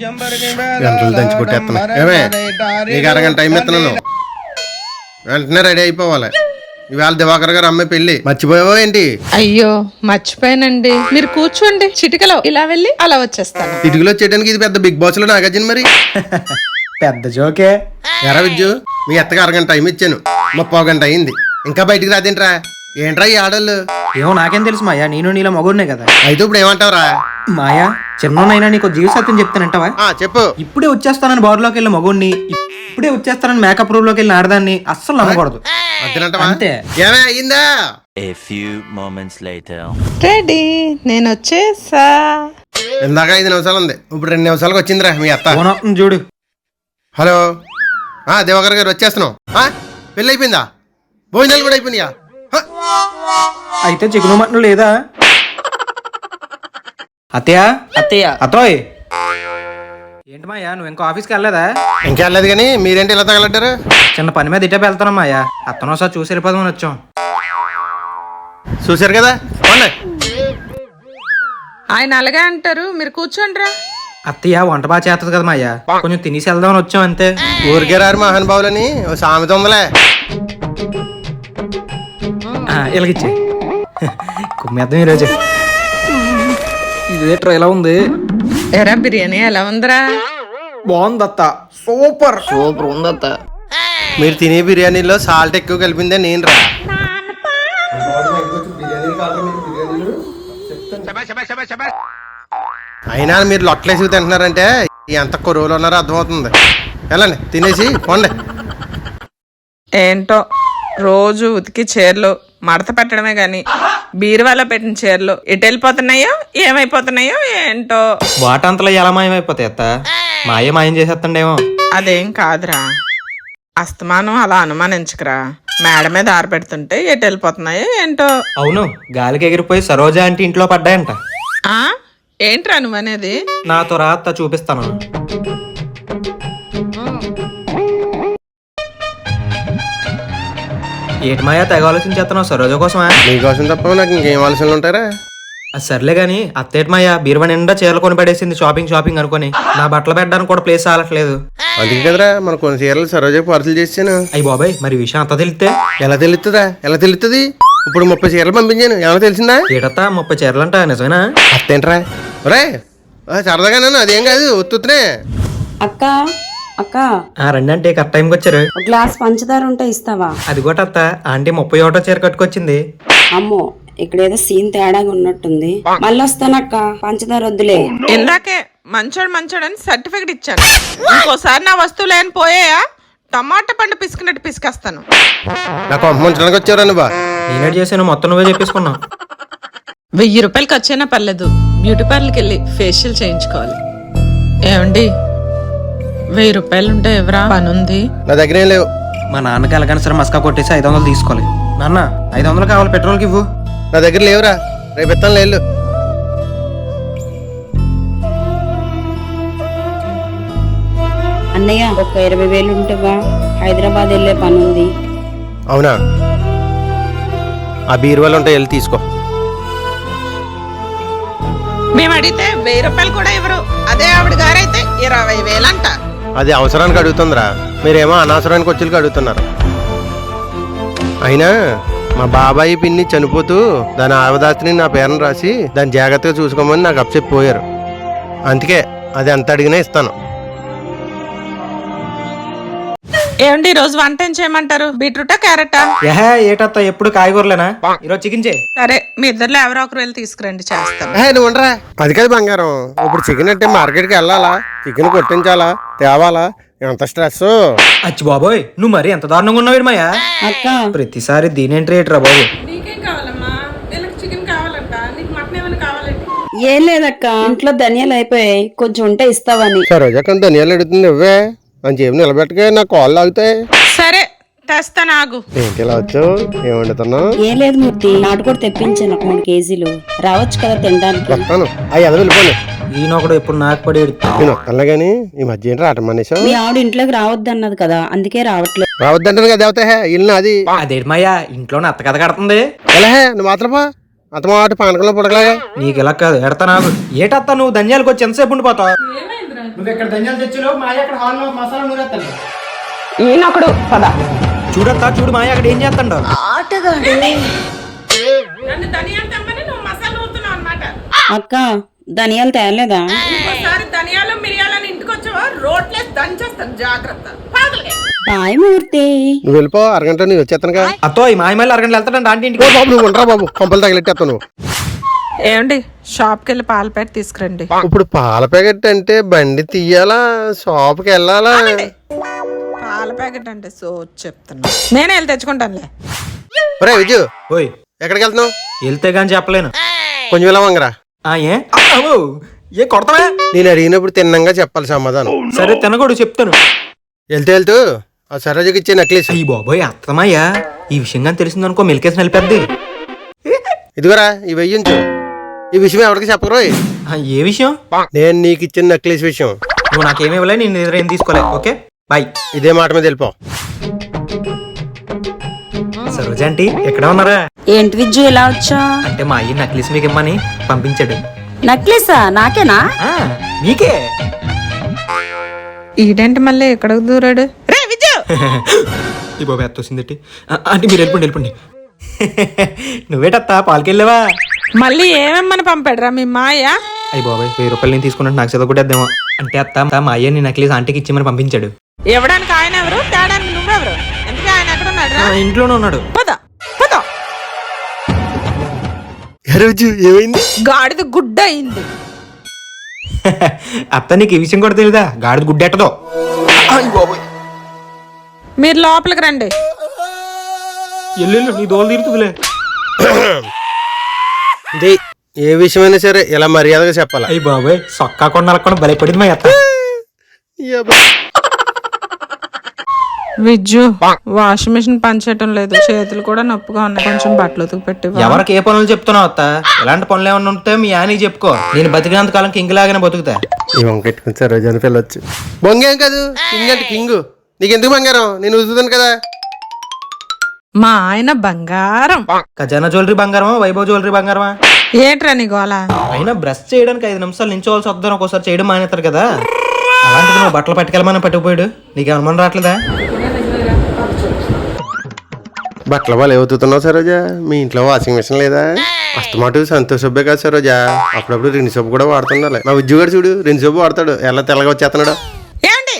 గంటలు దంచి కొట్టేస్తున్నా. ఏమే నీకు అరగంట టైం ఇస్తున్నాను, వెంటనే రెడీ అయిపోవాలి. ఇవాళ దివాకర్ గారు అమ్మాయి పెళ్లి, మర్చిపోయావో ఏంటి? అయ్యో మర్చిపోయానండి. మీరు కూర్చోండి, చిటికలో ఇలా వెళ్ళి అలా వచ్చేస్తాను. ఇటుకలో వచ్చేయడానికి ఇది పెద్ద బిగ్ బాస్ లో నాగార్జున మరి. పెద్ద జోకే. ఎరా విజ్జు, మీ అత్తగా అరగంట టైం ఇచ్చాను, 30 గంట అయింది, ఇంకా బయటికి రాదేంట్రా? ఏంట్రా ఈ ఆడళ్ళు? ఏమో నాకేం తెలుసు మాయా, నేను నీలో మగోడినే కదా. అయితే ఇప్పుడు ఏమంటావురా? మాయా చిన్నోనైనా నీకు జీవ సత్యం చెప్తానంటావా? చెప్పు. ఇప్పుడే వచ్చేస్తానని బార్లోకి వెళ్ళి మగోడిని, ఇప్పుడే వచ్చేస్తానని మేకప్ రూమ్ లోకి వెళ్ళిన ఆడదాన్ని అస్సలు నమ్మకూడదు. అంతే. ఏమే అయిందా? A few moments later. Ready, నేను వచ్చేసా. ఇందాక 5 నిమిషాలు ఉంది, ఇప్పుడు 2 నిమిషాలకు వచ్చిందిరా మీ అత్త. చూడు. హలో, దివాకర్ గారు వచ్చేస్తున్నాం. పెళ్ళి అయిపోయిందా? భోజనాలు కూడా అయిపోయినాయా? అయితే చికెన్ మటన్ లేదా? అత్తయ్య అత్తయ్య అత్తోయ్, ఏంటి మాయా నువ్వు ఇంకా ఆఫీస్కి వెళ్ళలేదా? ఇంకా వెళ్ళలేదు, కానీ మీరేంటి ఇలా తగలడ్డారు? చిన్న పని మీద ఇటే వెళ్తున్నాం మాయా, అత్తనో సార్ చూసి వెళ్ళిపోదామని వచ్చాం. చూసారు కదా. ఆయన అలాగే అంటారు, మీరు కూర్చోండిరా. అత్తయ్య వంట బాగా చేస్తుంది కదా మాయా, కొంచెం తినేసి వెళ్దామని వచ్చాం అంతే. ఊరికే రారు మహానుభావులని ఓ సామెత ఉందలే. ఇలాగిచ్చే కుమ్మేద్దాం ఈరోజు. ఇదే ట్రైలా ఉంది. ఎరా బిర్యానీ ఎలా ఉందిరా? బాగుంది అత్త, సూపర్ సూపర్ ఉంది అత్త. మీరు తినే బిర్యానీలో సాల్ట్ ఎక్కువ కలిపిందే నేను రా. అయినా మీరు లొట్టలేసి తింటున్నారంటే ఎంత కొరువులు ఉన్నారో అర్థమవుతుంది. వెళ్ళండి, తినేసి పోండి. ఏంటో రోజు ఉతికి చీరలు మడత పెట్టడమే గాని బీరువాలో పెట్టిన చీరలు ఎటు వెళ్ళిపోతున్నాయో ఏమైపోతున్నాయో ఏంటో. వాటంతలో ఎలా మాయమైపోతాయి అత్త? మాయం చేసేస్తండేమో. అదేం కాదురా, అస్తమానం అలా అనుమానించకరా. మేడ మీద ఆరబెడుతుంటే ఎటు వెళ్ళిపోతున్నాయో ఏంటో. అవును, గాలికి ఎగిరిపోయి సరోజ ఆంటీ ఇంట్లో పడ్డాయంట. ఏంట్రా నువ్వనేది? నాతో రా అత్త, చూపిస్తాను. ఏటి మాయా తెగ ఆలోచించేస్తున్నావు సరోజ కోసమా? మీకోసం తప్ప నాకు ఇంకేం ఆలోచనలు ఉంటారా? అది సర్లే గాని అత్తేటి మాయా బీరువా నిండా చీరలు కొని పడేసింది షాపింగ్ అనుకుని. నా బట్టలు పెట్టడానికి కూడా ప్లేస్ ఆలట్లేదు. అందుకే కదరా మన కొన్ని చీరలు సరోజకి పార్సల్ చేసాను. అయ్యి బాబాయ్, మరి విషయం అంత తెలిస్తే ఎలా తెలుస్తుంది? ఇప్పుడు 30 చీరలు పంపించాను, ఏమైనా తెలిసిందా? ఏటత్తా 30 చీరలంట, నిజమేనా? అత్తేంట్రా రే, సరదాగా నన్ను, అదేం కాదు, ఒత్తునే. అక్క అక్క రండి అంటే కరెక్ట్ టైంకి వచ్చారు. ఒక గ్లాస్ పంచదార ఉంటే ఇస్తావా? అది కూడా అత్త, ఆంటీ 31 చీర కట్టుకొచ్చింది. అమ్మో, ఇక్కడేదో సీన్ తేడాగా ఉన్నట్టుంది. మళ్ళీ వస్తానక్క, పంచదార వద్దులే. ఇందాకే మంచోడని సర్టిఫికెట్ ఇచ్చాను. ఇంకోసారి నా వస్తువులు ఏం పోయాయా టమాటా పండు పిసికినట్టు పిసికేస్తాను. నాకు పంపించడానికి వచ్చారా నువ్వు? నేనే చేశాను, మొత్తం నువ్వే చెప్పేసుకున్నావు. 1000 రూపాయలు ఖర్చైనా పర్లేదు, బ్యూటీ పార్లర్కి వెళ్ళి ఫేషియల్ చేయించుకోవాలి. ఏమండి 1000 రూపాయలు ఉంటే ఎవరా? పని ఉంది. నా దగ్గర ఏం లేవు. మా నాన్నకి ఎలాగైనా సరే మస్కా కొట్టేసి 500 తీసుకోవాలి. నాన్న 500 కావాలి, పెట్రోల్కి ఇవ్వు. నా దగ్గర లేవురా, రేపు ఇస్తాను లేళ్ళు. అన్నయ్య ఒక 20,000 ఉంటేవా, హైదరాబాద్ వెళ్ళే పని ఉంది. అవునా? ఆ బీరువాలు ఉంటాయి, వెళ్ళి తీసుకో. మేము అడిగితే 1000 రూపాయలు కూడా ఇవ్వరు. అదే ఆవిడ గారైతే 20,000 అంట. అది అవసరానికి అడుగుతుందిరా, మీరేమో అనవసరానికి వచ్చి అడుగుతున్నారు. అయినా మా బాబాయి పిన్ని చనిపోతూ దాని ఆవదాస్తిని నా పేరును రాసి దాన్ని జాగ్రత్తగా చూసుకోమని నాకు అప్పచెప్పిపోయారు. అందుకే అది ఎంత అడిగినా ఇస్తాను. ఏమండి ఈ రోజు వంట ఏం చేయమంటారు? బీట్రూటా క్యారెటా? ఏటత్తా ఎప్పుడు కాయగూరలేనా? ఈరోజు చికెన్ చేయి. సరే, మీ ఇద్దరులో ఎవరో ఒకరు వెళ్ళి తీసుకురండి, చేస్తాను. నువ్వు ఉండరా, అది కాదు బంగారం. ఇప్పుడు చికెన్ అంటే మార్కెట్కి వెళ్ళాలా, చికెన్ కొట్టించాలా, తేవాలా, ఎంత స్ట్రెస్. అచ్చి బాబోయ్, నువ్వు మరి ఎంత దారుణంగా ఉన్నావు మాయా. అక్క ప్రతిసారి దీనేంటి రేట్రా బాబు? నీకేం కావాలమ్మా? వీళ్ళకి చికెన్ కావాలంట, నీకు మటన్ ఏమైనా కావాలండి? ఏం లేదక్క, ఇంట్లో ధనియాలు అయిపోయాయి, కొంచెం ఉంటే ఇస్తావని. సరోజా కానీ ధనియాలు అడుగుతుంది నువ్వే అని చెప్పి నిలబెట్టకే నా కాళ్ళు ఆగుతాయి. సరే తెస్తాను, ఆగు. ఏంటి ఇలా వచ్చావు? ఏం వండుతున్నావు? ఏం లేదు మూర్తి, నాటుకోడి తెప్పించాను ఒక 3 కేజీలు. రావచ్చు కదా తినడానికి. వస్తాను, అవి ఎలా వెళ్ళిపోను. ఈయనొకడు ఎప్పుడు నాకు పడి నేను వస్తానులే గానీ ఈ మధ్య ఏంటి రావటం మానేశావు? మీ ఆవిడ ఇంట్లోకి రావద్దన్నది కదా, అందుకే రావట్లేదు. రావద్దంటాను కదా, అవుతాయి ఇల్లు అది. అదేంటి మాయా, ఇంట్లో అత్త కథ కడుతుంది. ఎలా నువ్వు మాత్రమా అతమాట పానకంలో పుడకలాగా. నీకు ఇలా కాదు ఎడతా నాకు ఏటత్తా నువ్వు ధన్యాలకు వచ్చి ఎంతసేపు ఉండిపోతావు నువ్వు ఇక్కడ ధన్యాలు తెచ్చిలో మాయ అక్కడ హాల్లో మసాలా నూరేస్తాను ఈయనొకడు పద. చూడత్తా చూడు మాయ అక్కడ ఏం చేస్తాడు అక్క ధనియాలు తేలేదా? ధనియాలు మిరియాలని ఇంటికి వచ్చావా రోట్లేసి దంచేస్తాను జాగ్రత్త. బాయ్ మూర్తి. నువ్వు వెళ్ళిపో, అరగంట నువ్వు వచ్చేస్తానుగా. అత్తో ఈ మాయ మళ్ళీ అరగంటలు వెళ్తాడంట ఆంటీ ఇంటికి. బాబు నువ్వు ఉండరా బాబు, కొంపలు తగిలెట్టేస్తావు నువ్వు. ఏమండి షాప్కి వెళ్ళి పాల ప్యాకెట్ తీసుకురండి. ఇప్పుడు పాల ప్యాకెట్ అంటే బండి తీయాలా, షాప్కి వెళ్ళాలా? పాల ప్యాకెట్ అంటే సో చెప్తున్నా, నేనే వెళ్ళి తెచ్చుకుంటానులే. ఒరే విజు, ఓయ్ ఎక్కడికి వెళ్తున్నావు? వెళ్తే గాని చెప్పలేను. కొంచెం ఇలా వంగరా. ఏ అమ్మో, ఏ కొడతావా? నేను అడిగినప్పుడు తిన్నంగా చెప్పాలి సమాధానం. సరే తినకూడదు చెప్తాను. వెళ్తూ వెళ్తూ ఆ సరోజకి ఇచ్చే నెక్లెస్ అయ్యి బాబోయ్ అత్తమయ్యా, ఈ విషయంగా తెలిసిందనుకో మెలికేసి నిలిపేద్ది. ఇదిగోరా, ఈ వెయ్యించు. ఈ విషయం ఎవరికి చెప్పరు. ఏ విషయం? నేను నీకు ఇచ్చిన నెక్లెస్ విషయం. నువ్వు నాకేమి ఇవ్వలే, నేను ఎదురు ఏం తీసుకోలే. Okay boy. ఇదే మాట మీద వెళ్ళిపో. సరోజ ఆంటీ ఎక్కడ ఉన్నారా? ఏంటి విజ్జు ఇలా వచ్చా? అంటే మా అయ్యి నక్లీస్ మీకు ఇమ్మని పంపించాడు. నక్లెసా? నాకేనా? ఆ, మీకే. ఈడేంటి మళ్ళీ ఎక్కడికి దూరాడు? రే విజయ్, ఈ బాబు ఎత్త వచ్చిందట్టి. అంటే మీరు వెళ్ళిపోండి వెళ్ళిపోండి. నువ్వేటత్తా పాలకెళ్ళావా? మళ్ళీ ఏమేమని పంపాడురా మీ మాయ? అయ్యి బాబాయ్ 1000 రూపాయలు నేను తీసుకున్నట్టు నాకు చదవకూడదేమో. అంటే అత్త మా అయ్య నీ నక్లీస్ ఆంటీకి ఇచ్చేమని పంపించాడు. ఇవ్వడానికి ఆయన ఎవరు, తేడానికి నువ్వెవరు? ఎందుకు ఆయన ఎక్కడ ఉన్నాడు? ఇంట్లోనే ఉన్నాడు. పద పద. ఏమైంది? గాడిద గుడ్డ అయింది. అత్త నీకు ఈ విషయం కూడా తెలీదా? గాడిద గుడ్డెట్టదో. మీరు లోపలికి రండి. ఎల్లు నీ దోలు తీరుతుందిలే. ఏ విషయమైనా సరే ఇలా మర్యాదగా చెప్పాలా? అయ్యి బాబాయ్ సొక్కా కొండలకుండా బలపడింది మా అత్త. విజ్జు, వాషింగ్ మిషన్ పనిచేయటం లేదు, చేతులు కూడా నొప్పిగా ఉన్నాయి, కొంచెం బట్టలు ఉతికి పెట్టి. ఎవరికి ఏ పనులు చెప్తున్నావు అత్త? ఇలాంటి పనులు ఏమన్నా ఉంటే మీ ఆయనకి చెప్పుకో. నేను బతికినంత కాలం కింగ్ లాగానే బతుకుతా. ఈ వంకెట్టుకుని సరోజ అని పిల్లొచ్చు. బొంగేం కాదు, కింగ్ అంటే కింగ్. నీకెందుకు బంగారం? నేను ఉతుకుతాను కదా. మా ఆయన బంగారం. ఖజానా జ్యువెలరీ బంగారమా, వైభవ్ జ్యువెలరీ బంగారమా? ఏంట్రా నీ గోళ? అయినా బ్రష్ చేయడానికి 5 నిమిషాలు నించోవాల్సి వద్దని ఒక్కోసారి చేయడం మానేస్తారు కదా. అలాంటిది నువ్వు బట్టలు పట్టుకెళ్ళమని పట్టుకుపోయాడు. నీకు అనుమానం రావట్లేదా? బట్టల వాళ్ళు ఏమవుతున్నావు సరోజ? మీ ఇంట్లో వాషింగ్ మిషన్ లేదా? అస్తమాటు సంతోష్ సబ్బే కాదు సరోజ, అప్పుడప్పుడు రెండు సబ్బు కూడా వాడుతుండాలి. మా ఉద్యోగాడు చూడు, రెండు సబ్బు వాడతాడు, ఎలా తెల్లగా వచ్చేస్తున్నాడు. ఏమండి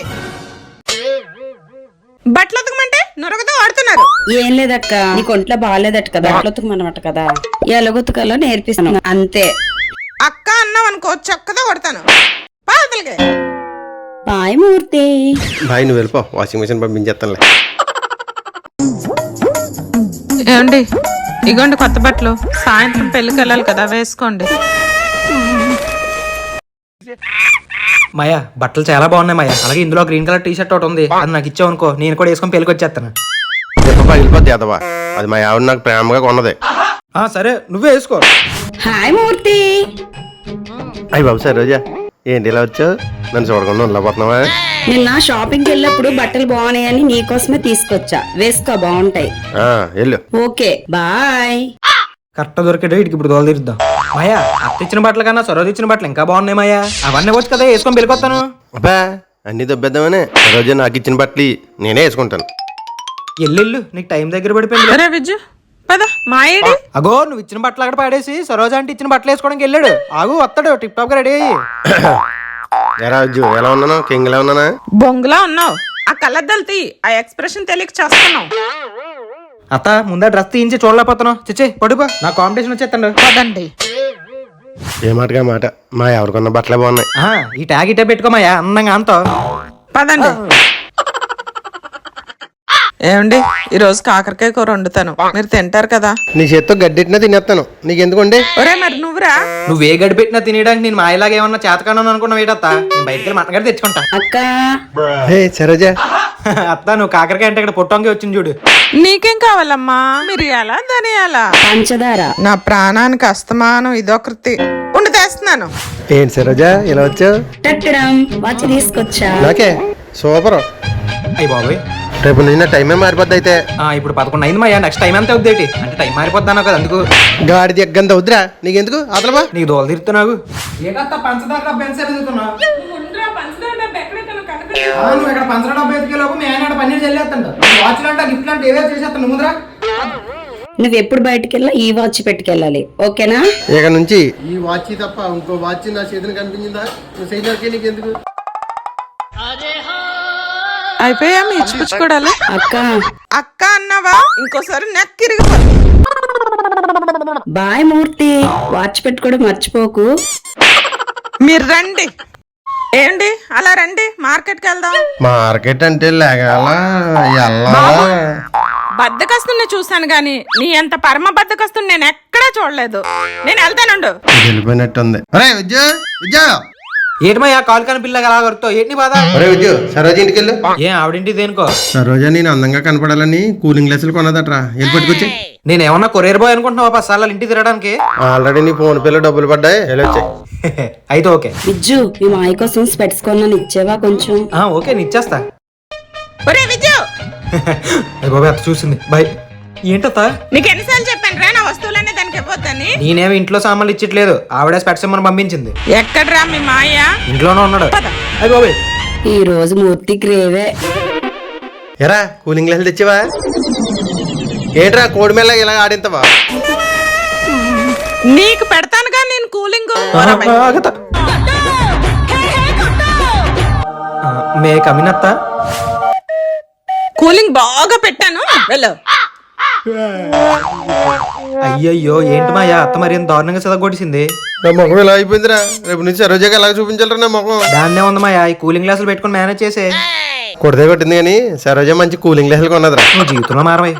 బట్టలు ఉతకమంటే నొరగతో వాడుతున్నారు. ఏం లేదక్క, నీకు ఒంట్లో బాగాలేదట కదా, బట్టలు ఉతకమన్నమాట కదా, ఎలాగొతకాలో నేర్పిస్తాను అంతే. అక్క అన్నావు అనుకో చక్కగా కొడతాను. పాతలకే బాయ్ మూర్తి. బాయ్, నువ్వు వెళ్ళిపో, వాషింగ్ మిషన్ పంపించేస్తానులే. ఏమండి ఇగోండి కొత్త బట్టలు, సాయంత్రం పెళ్ళికి వెళ్ళాలి కదా, వేసుకోండి. మాయా బట్టలు చాలా బాగున్నాయి మాయా. అలాగే ఇందులో గ్రీన్ కలర్ టీ షర్ట్ ఒకటి ఉంది, అది నాకు ఇచ్చావు అనుకో, నేను కూడా వేసుకొని పెళ్ళికి వచ్చేస్తాను. దెబ్బ పగిలిపోద్ది అదవా, అది మా ఆవిడ నాకు ప్రేమగా కొన్నది. సరే నువ్వే వేసుకో. హాయ్ మూర్తి. అయ్యి బాబు సరోజ, ఏంటి ఇలా వచ్చావు? నన్ను చూడకుండా ఉండలేకపోతున్నావా? నిన్న షాపింగ్కి వెళ్ళినప్పుడు బట్టలు బాగున్నాయని నీకోసమే తీసుకొచ్చా, వేసుకో బాగుంటాయి. వెళ్ళు. Okay bye. కరెక్ట్ దొరికాడు, ఇటుకి ఇప్పుడు దోలు తీరుద్దాం. మాయా అత్త ఇచ్చిన బట్టలు కన్నా సరోజ ఇచ్చిన బట్టలు ఇంకా బాగున్నాయి మాయా. అవన్నీ వచ్చి కదా వేసుకొని పెళ్ళికొస్తాను. అబ్బా అన్ని దొబ్బేద్దామనే. సరోజ నాకు ఇచ్చిన బట్టలు నేనే వేసుకుంటాను. ఎల్లు నీకు టైం దగ్గర పడిపోయింది. అరే విజ్జు పద, మా ఏడి? అగో నువ్వు ఇచ్చిన బట్టలు అక్కడ పాడేసి సరోజ అంటే ఇచ్చిన బట్టలు వేసుకోవడానికి వెళ్ళాడు. ఆగు వస్తాడు టిప్ టాప్ గా రెడీ అయ్యి. రాజు ఎలా ఉన్నాను? కింగ్ ఎలా ఉన్నానా? బొంగులా ఉన్నావు. ఆ కళ్ళద్దాలు తీ, ఆ ఎక్స్ప్రెషన్ తెలియక చేస్తున్నావు. అత్త ముందా డ్రెస్ తీయించి చూడలేకపోతున్నావు. చిచ్చే పడుకో, నా కాంపిటీషన్ వచ్చేస్తాడు. పదండి. ఏ మాటగా మాట, మా ఎవరికొన్న బట్టలే బాగున్నాయి. ఈ ట్యాగ్ ఇటే పెట్టుకోమాయా అందంగా అంతా. పదండి. ఏమండి ఈరోజు కాకరకాయ కూర వండుతాను, మీరు తింటారు కదా? నీ చేత్తో గడ్డెట్టినా తినేస్తాను, నీకెందుకండి? ఒరే మరి నువ్వురా. నువ్వు ఏ గడి పెట్టినా తినేయడానికి నేను మాయలాగా ఏమన్నా చేతకాను అనుకున్నావు ఏంటత్తా? నేను బయటికి వెళ్ళి మటన్ గడి తెచ్చుకుంటా. అక్క హే సరోజ, అత్త నువ్వు కాకరకాయ అంటే ఇక్కడ పొట్టంగి వచ్చింది చూడు. నీకేం కావాలమ్మా? మిరియాలా ధనియాలా? పంచదార. నా ప్రాణానికి అస్తమానం ఇదొకటి ఉండి తెస్తున్నాను. ఏంటి సరోజ ఇలా వచ్చావు? టట్టడం వాచి తీసుకొచ్చా. నాకే సూపర్. అయ్యి బాబోయ్ రేపు నుంచి నా టైమే మారిపోద్ది అయితే. ఇప్పుడు 11 అయింది మాయా, నెక్స్ట్ టైం ఎంత అవుద్ది అంటే టైం మారిపోద్దాను కదా అందుకు. గాడిది ఎగ్గంత వద్దురా, నీకెందుకు అతలబా. నీకు దోలు తిరుగుతున్నావు ఏకత్తా పంచదార డబ్బా ఎంత సేపు తిరుగుతున్నావు? నువ్వు ఇక్కడ పంచదార డబ్బా ఎత్తుకెళ్ళకు, మీ ఆయన పన్నీరు చెల్లేస్తాడు. వాచ్లు అంటే గిఫ్ట్లు అంటే ఏవో చేసేస్తాను నువ్వురా. నువ్వు ఎప్పుడు బయటికి వెళ్ళా ఈ వాచ్ పెట్టుకెళ్ళాలి, ఓకేనా? ఇక నుంచి ఈ వాచ్ తప్ప ఇంకో వాచ్ నా చేతిని కనిపించిందా? నువ్వు సైజర్కి నీకెందుకు? అయిపోయా మీ ఇచ్చిపుచ్చుకోడాలి. అక్క అక్క అన్నావా ఇంకోసారి నెక్కిరిగి. బాయ్ మూర్తి, వాచ్ పెట్టుకోవడం మర్చిపోకు. మీరు రండి. ఏంటి అలా రండి, మార్కెట్కి వెళ్దాం. మార్కెట్ అంటే లేగాల బద్దకస్తుని చూసాను గాని నీ అంత పరమ బద్దకస్తుని నేను ఎక్కడా చూడలేదు. నేను వెళ్తానుండు. వెళ్ళిపోయినట్టుంది. అరే విద్యా, విద్యా. ఏంటి మాయా కాలు కాని పిల్లగా అలా కొడుతావు, ఏంటి బాధ? అరే విద్యు, సరోజ ఇంటికి వెళ్ళు. ఏం ఆవిడింటి దేనికో? సరోజ నేను అందంగా కనపడాలని కూలింగ్ గ్లాసులు కొన్నదట్రా, వెళ్ళి పట్టుకొచ్చి. నేను ఏమన్నా కొరియర్ బాయ్ అనుకుంటున్నావా 10 సార్లు ఇంటికి తిరగడానికి? ఆల్రెడీ నీ ఫోన్ పేలో డబ్బులు పడ్డాయి, వెళ్ళొచ్చాయి. అయితే ఓకే. విజ్జు, మీ మాయ కోసం స్పెట్స్ కొన్నాను, ఇచ్చేవా కొంచెం? ఓకే నేను ఇచ్చేస్తా. ఒరే విజయ్, అయ్య బాబాయ్ అత్త చూసింది, బాయ్. ఏంటత్తా? నీకు ఎన్నిసార్లు చెప్పాను రా నా వస్తువులన్నీ దానికి ఇవ్వద్దని. నేనేమి ఇంట్లో సామాన్లు ఇచ్చట్లేదు, ఆవిడే స్పెట్స్ ఇమ్మని పంపించింది. ఎక్కడ్రా మీ మాయ? ఇంట్లోనే ఉన్నాడు. అయ్య బాబాయ్ ఈ రోజు మూర్తికి రేవే. ఎరా కూలింగ్ గ్లాసులు తెచ్చావా? ఏంట్రా కోడి మెల్ల ఇలా ఆడింతవా? నీకు పెడతానుగా నేను కూలింగ్. మే కమినత్త. కూలింగ్ బాగా పెట్టాను, వెళ్ళు. అయ్యయ్యో ఏంటి మాయా అత్త మరి ఎంత దారుణంగా చదవగొడిసింది? నా ముఖం ఇలా అయిపోయిందిరా, రేపు నుంచి సరోజగా ఎలా చూపించాలరా నా ముఖం? దాన్నే ఉంది మాయా, ఈ కూలింగ్ గ్లాసులు పెట్టుకుని మేనేజ్ చేసే. కొడితే కొట్టింది కానీ సరోజ మంచి కూలింగ్ గ్లాసులు కొన్నదిరా. నువ్వు జీవితంలో మారవై.